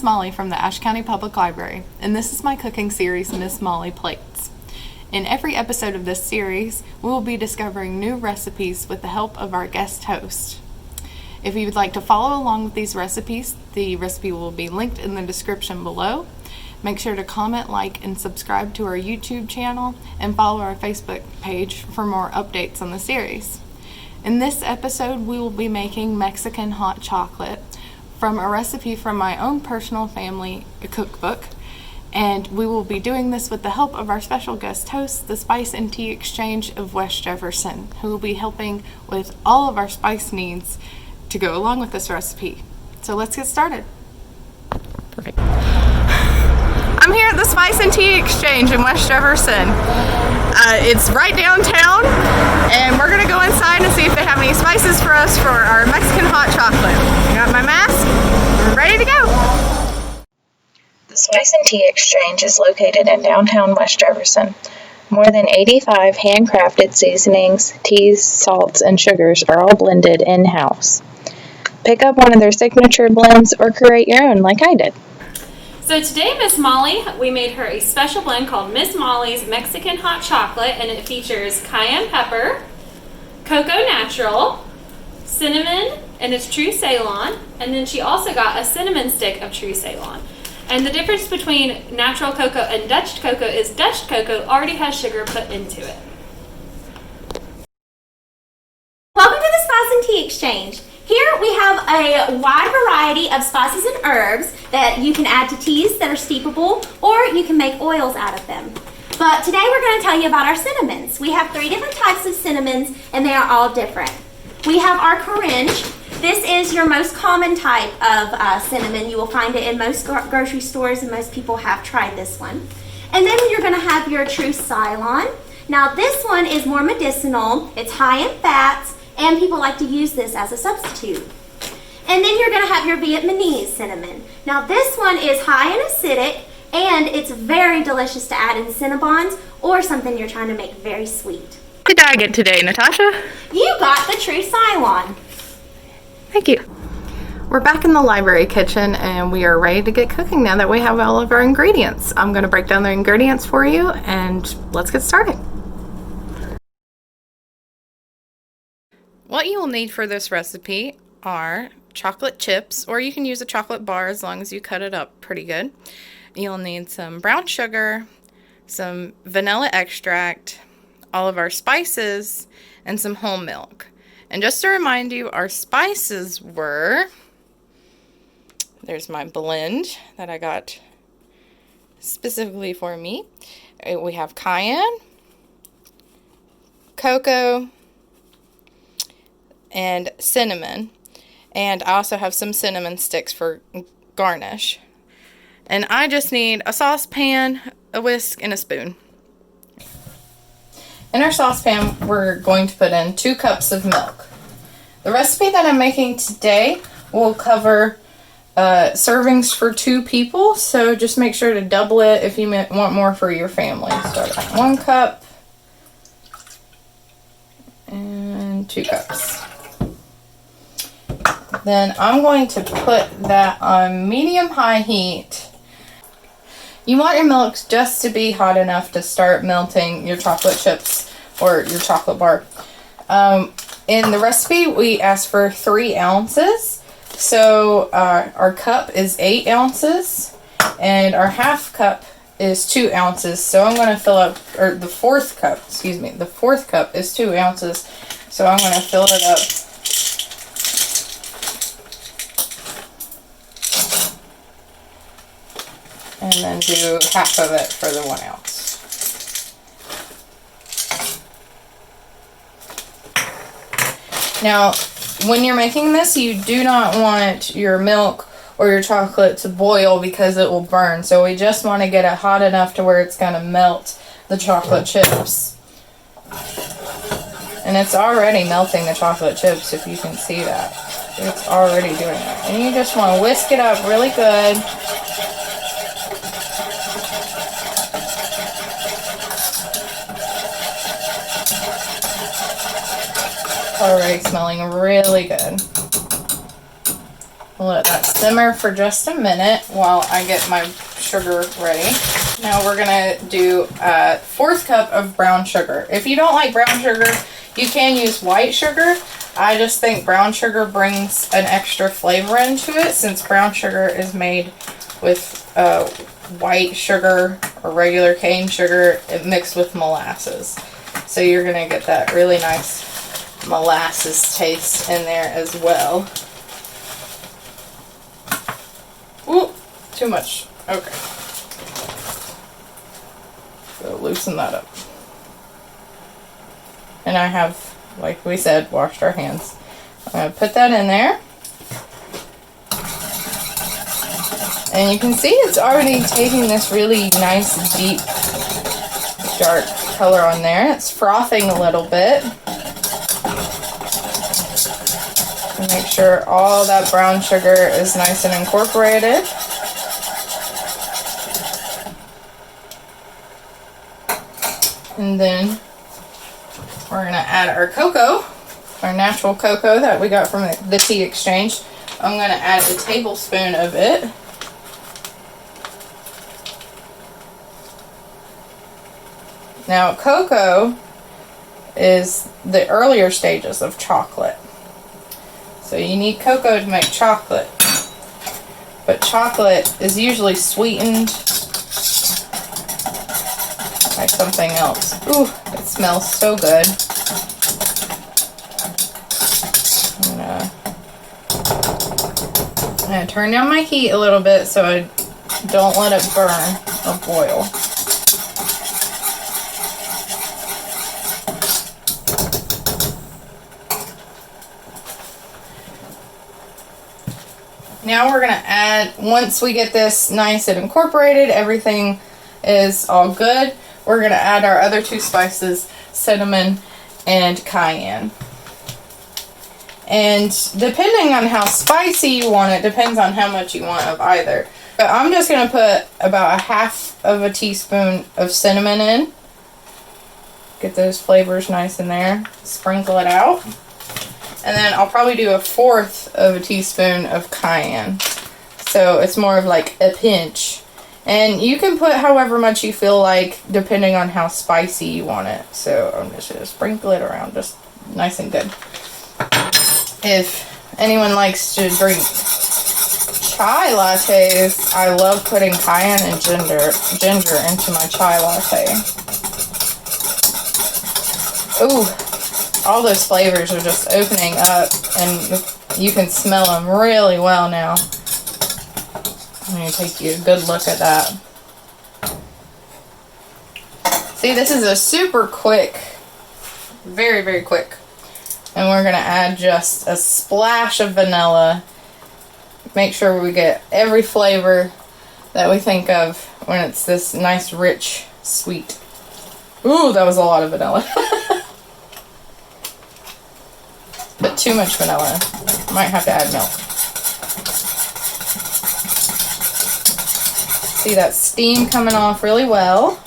Miss Molly from the Ashe County Public Library, and this is my cooking series, Miss Molly Plates. In every episode of this series, we will be discovering new recipes with the help of our guest host. If you would like to follow along with these recipes, the recipe will be linked in the description below. Make sure to comment, like, and subscribe to our YouTube channel, and follow our Facebook page for more updates on the series. In this episode, we will be making Mexican hot chocolate from a recipe from my own personal family cookbook, and we will be doing this with the help of our special guest host, the Spice and Tea Exchange of West Jefferson, who will be helping with all of our spice needs to go along with this recipe. So let's get started. Perfect. I'm here at the Spice and Tea Exchange in West Jefferson. It's right downtown, and we're gonna go inside and see if they have any spices for us for our Mexican hot chocolate. I got my mask, we're ready to go. The Spice and Tea Exchange is located in downtown West Jefferson. More than 85 handcrafted seasonings, teas, salts, and sugars are all blended in-house. Pick up one of their signature blends or create your own like I did. So today, Miss Molly, we made her a special blend called Miss Molly's Mexican Hot Chocolate, and it features cayenne pepper, cocoa natural, cinnamon, and it's true Ceylon, and then she also got a cinnamon stick of true Ceylon. And the difference between natural cocoa and Dutch cocoa is Dutch cocoa already has sugar put into it. Welcome to the Spice and Tea Exchange. Here we have a wide variety of spices and herbs that you can add to teas that are steepable, or you can make oils out of them. But today we're going to tell you about our cinnamons. We have 3 different types of cinnamons, and they are all different. We have our Caringe. This is your most common type of cinnamon. You will find it in most grocery stores, and most people have tried this one. And then you're going to have your true Ceylon. Now this one is more medicinal. It's high in fats, and people like to use this as a substitute. And then you're going to have your Vietnamese cinnamon. Now this one is high in acidic, and it's very delicious to add in Cinnabons or something you're trying to make very sweet. What did I get today, Natasha? You got the true Ceylon. Thank you. We're back in the library kitchen, and we are ready to get cooking now that we have all of our ingredients. I'm going to break down the ingredients for you, and let's get started. What you will need for this recipe are chocolate chips, or you can use a chocolate bar as long as you cut it up pretty good. You'll need some brown sugar, some vanilla extract, all of our spices, and some whole milk. And just to remind you, our spices were, there's my blend that I got specifically for me. We have cayenne, cocoa, and cinnamon, and I also have some cinnamon sticks for garnish. And I just need a saucepan, a whisk, and a spoon. In our saucepan, we're going to put in 2 cups of milk. The recipe that I'm making today will cover servings for 2 people, so just make sure to double it if you want more for your family. Start at 1 cup and 2 cups. Then I'm going to put that on medium-high heat. You want your milk just to be hot enough to start melting your chocolate chips or your chocolate bar. In the recipe, we asked for 3 ounces. So our cup is 8 ounces, and our half cup is 2 ounces. So I'm going to fill up, or the 4th cup, excuse me, the 4th cup is 2 ounces. So I'm going to fill it up. And then do half of it for the 1 ounce. Now, when you're making this, you do not want your milk or your chocolate to boil because it will burn. So we just want to get it hot enough to where it's going to melt the chocolate chips. And it's already melting the chocolate chips, if you can see that. It's already doing that. And you just want to whisk it up really good. Already smelling really good. We'll let that simmer for just a minute while I get my sugar ready. Now we're gonna do a 1/4 cup of brown sugar. If you don't like brown sugar, you can use white sugar. I just think brown sugar brings an extra flavor into it, since brown sugar is made with white sugar or regular cane sugar mixed with molasses. So you're gonna get that really nice molasses taste in there as well. Ooh, too much. Okay. So loosen that up. And I have, like we said, washed our hands. I'm going to put that in there. And you can see it's already taking this really nice, deep, dark color on there. It's frothing a little bit. And make sure all that brown sugar is nice and incorporated. And then we're going to add our cocoa, our natural cocoa that we got from the tea exchange. I'm going to add a tablespoon of it. Now, cocoa is the earlier stages of chocolate. So you need cocoa to make chocolate. But chocolate is usually sweetened by something else. Ooh, it smells so good. I'm gonna turn down my heat a little bit so I don't let it burn or boil. Now we're going to add, once we get this nice and incorporated, everything is all good, we're going to add our other 2 spices, cinnamon and cayenne. And depending on how spicy you want it, depends on how much you want of either. But I'm just going to put about 1/2 of a teaspoon of cinnamon in. Get those flavors nice in there. Sprinkle it out. And then I'll probably do 1/4 of a teaspoon of cayenne. So it's more of like a pinch. And you can put however much you feel like, depending on how spicy you want it. So I'm just going to sprinkle it around just nice and good. If anyone likes to drink chai lattes, I love putting cayenne and ginger into my chai latte. Ooh. All those flavors are just opening up, and you can smell them really well now. I'm going to take you a good look at that. See, this is a super quick, very, very quick. And we're going to add just a splash of vanilla. Make sure we get every flavor that we think of when it's this nice, rich, sweet. Ooh, that was a lot of vanilla. But too much vanilla. Might have to add milk. See that steam coming off really well.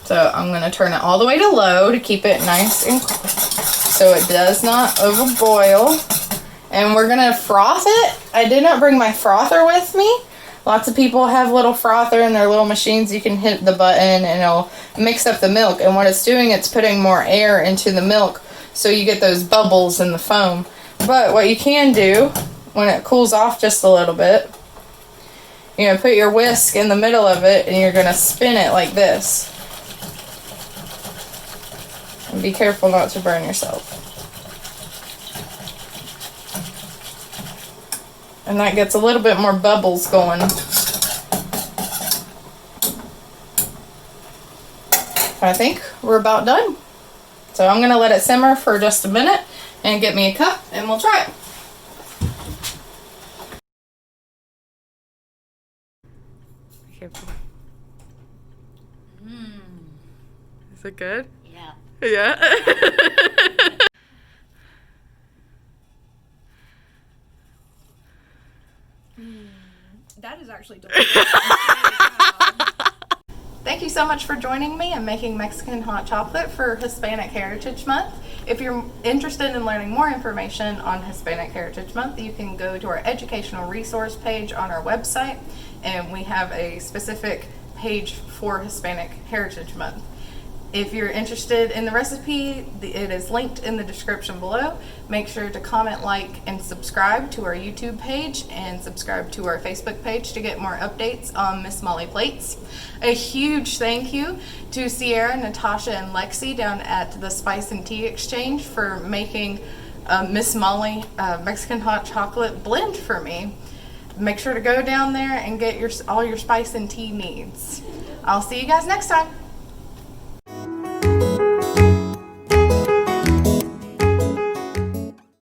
So I'm going to turn it all the way to low to keep it nice and so it does not overboil. And we're going to froth it. I did not bring my frother with me. Lots of people have little frother in their little machines. You can hit the button and it'll mix up the milk. And what it's doing, it's putting more air into the milk. So you get those bubbles in the foam. But what you can do, when it cools off just a little bit, you're going to put your whisk in the middle of it and you're going to spin it like this. And be careful not to burn yourself. And that gets a little bit more bubbles going. I think we're about done. So I'm going to let it simmer for just a minute and get me a cup and we'll try it. Is it good? Yeah. Yeah. That is actually delicious. Thank you so much for joining me and making Mexican hot chocolate for Hispanic Heritage Month. If you're interested in learning more information on Hispanic Heritage Month, you can go to our educational resource page on our website, and we have a specific page for Hispanic Heritage Month. If you're interested in the recipe, it is linked in the description below. Make sure to comment, like, and subscribe to our YouTube page and subscribe to our Facebook page to get more updates on Miss Molly Plates. A huge thank you to Sierra, Natasha, and Lexi down at the Spice and Tea Exchange for making Miss Molly Mexican hot chocolate blend for me. Make sure to go down there and get all your spice and tea needs. I'll see you guys next time.